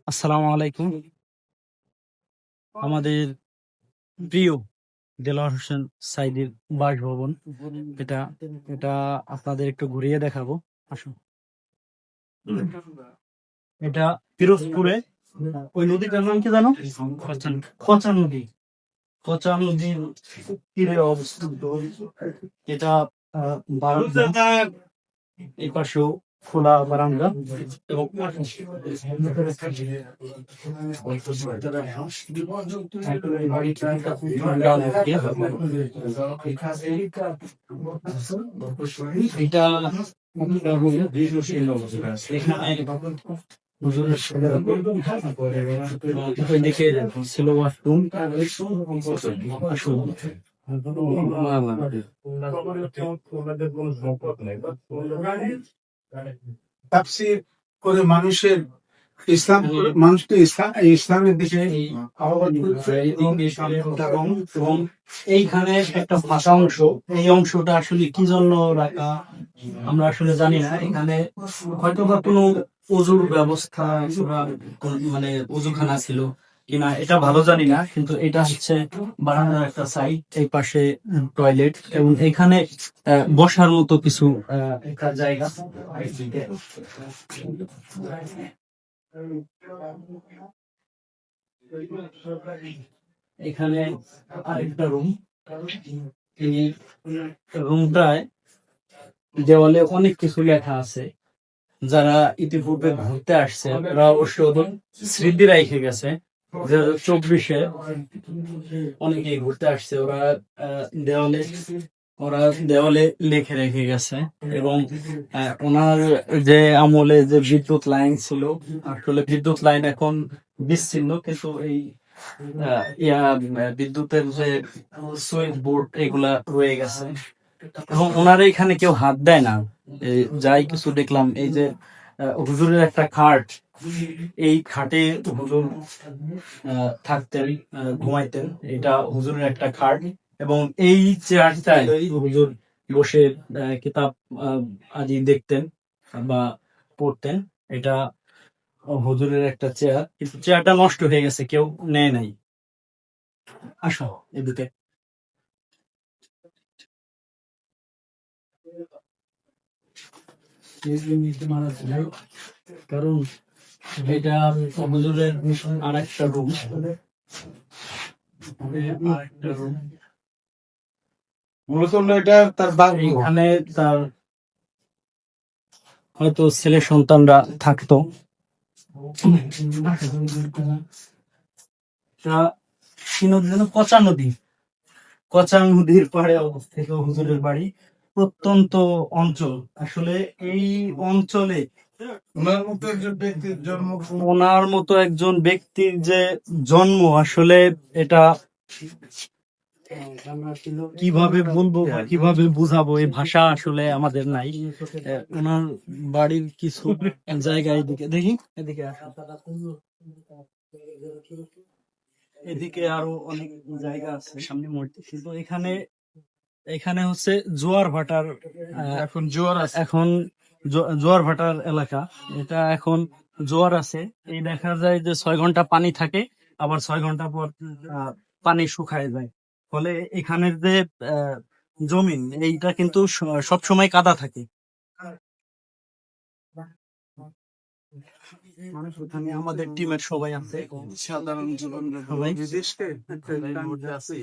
আসসালামু আলাইকুম। আমাদের প্রিয় দেলোয়ার হোসেন সাঈদীর বাসভবন। এটা এটা আপনাদের একটু ঘুরিয়ে দেখাবো। আসুন। এটা পিরোজপুরে ওই নদীটার নাম কি জানো? খচা নদী। খচা নদীর তীরে অবস্থিত। এটা বারান্দা, এই পাশেও খোলা বারান্দা এবং এটা ওইদিকে ছিল ওয়াশরুম। আসুন। তাফসীর করে মানুষের ইসলাম মানুষকে ইসলামের দিকে আহ্বান করছে। এবং এইখানে একটা ফাঁকা অংশ, এই অংশটা আসলে কি জন্য রাখা আমরা আসলে জানি না। এখানে হয়তো বা কোনো অজুর ব্যবস্থা বা মানে অজুখানা ছিল কিনা এটা ভালো জানি না, কিন্তু এটা হচ্ছে বারান্দার একটা সাইড, এই পাশে টয়লেট এবং এখানে বসার মতো কিছু একটা জায়গা। এখানে আরেকটা রুম। এই রুমটায় দেওয়ালে অনেক কিছু লেখা আছে। যারা ইতিপূর্বে ঘুরতে আসছে তারা অবশ্যই ওদের স্মৃতি রেখে গেছে। 2024-এ অনেকেই ঘুরতে আসছে, দেওয়ালে ওরা দেওয়ালে লিখে রেখে গেছে। এবং ওনার যে আমলে যে বিদ্যুৎ লাইন ছিল, আসলে বিদ্যুৎ লাইন এখন বিচ্ছিন্ন, কিন্তু এই বিদ্যুতের যে সুইচ বোর্ড এগুলা রয়ে গেছে এবং ওনার এখানে কেউ হাত দেয় না। যাই কিছু দেখলাম, এই যে হুজুরের একটা খাট, এই খাটে হুজুর থাকতেন, ঘুমাইতেন। এটা হুজুরের একটা খাট এবং এই চেয়ারটায় হুজুর বসে কিতাব আদি দেখতেন বা পড়তেন। এটা হুজুরের একটা চেয়ার, কিন্তু চেয়ারটা নষ্ট হয়ে গেছে, কেউ নেয় নাই। আসো এদিকে। কারণ এটা হুজুরের আরেকটা রুম। মূলত হলো এটা তার বাসভবন। এখানে তার হয়তো ছেলে সন্তানরা থাকতো। কি নদী যেন? কচা নদী। কচা নদীর পাড়ে অবস্থিত হুজুরের বাড়ি। প্রত্যন্ত অঞ্চল। আসলে এই অঞ্চলে ওনার মতো একজন ব্যক্তির জন্ম ওনার মতো একজন ব্যক্তির যে জন্ম, আসলে এটা কিভাবে বলবো বা কিভাবে বুঝাবো, এই ভাষা আসলে আমাদের নাই। ওনার বাড়ির কিছু জায়গা এদিকে দেখি, এদিকে এদিকে আরো অনেক জায়গা আছে সামনে মসজিদ, কিন্তু এখানে এখানে হচ্ছে জোয়ার ভাটার এখন জোয়ার আছে। এখন জোয়ার ভাটার এলাকা। এটা এখন জোয়ার আছে। এই দেখা যায় যে 6 ঘন্টা পানি থাকে, আবার 6 ঘন্টা পর পানি শুকায় যায়। ফলে এখানের যে আহ, জমিন, এইটা কিন্তু সব সময় কাদা থাকে। এখানে আমাদের টিমের সবাই আছে, সাধারণ জীবন সবাই বিদেশকে মধ্যে আছে।